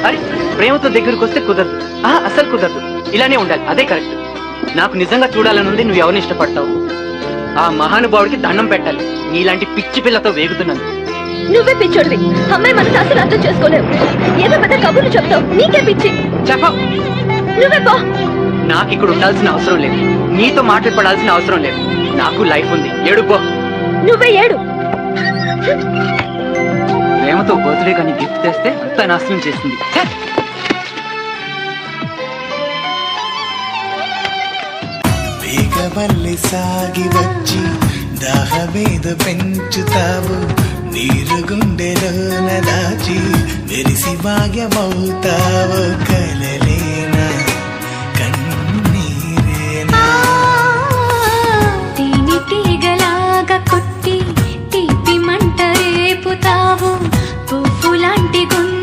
అరే ప్రేమతో దగ్గరకు వస్తే కుదరదు, అసలు కుదరదు. ఇలానే ఉండాలి, అదే కరెక్ట్. నాకు నిజంగా చూడాలనుంది నువ్వు ఎవరిని ఇష్టపడతావు. ఆ మహానుభావుడికి దండం పెట్టాలి, నీలాంటి పిచ్చి పిల్లతో వేగుతున్నాను. నువ్వే పిచ్చోడివి, అమ్మాయి మనసు అసలు అర్థం చేసుకోలేవు. ఏదో పెద్ద కబుర్లు చెప్తావు, నీకే పిచ్చి. చెప్ప నువ్వే పో. నాకు ఇక్కడ ఉండాల్సిన అవసరం లేదు, నీతో మాట్లాడపడాల్సిన అవసరం లేదు. నాకు లైఫ్ ఉంది, ఏడుపో. నువ్వే ఏడు. ప్రేమతో బర్త్డే కానీ గిఫ్ట్ తెస్తే అంతా నాశనం చేసింది. వేగవల్లి సాగి వచ్చి దాహమేద పెంచుతావు, నీరు గుండెలోన దాచి వెలిసి భాగ్యమవుతావు. కలలేనా కన్నీరేనా తీని తీగలాగా కొట్టి తీపి మంట రేపుతావు, పువ్వు లాంటి గుండె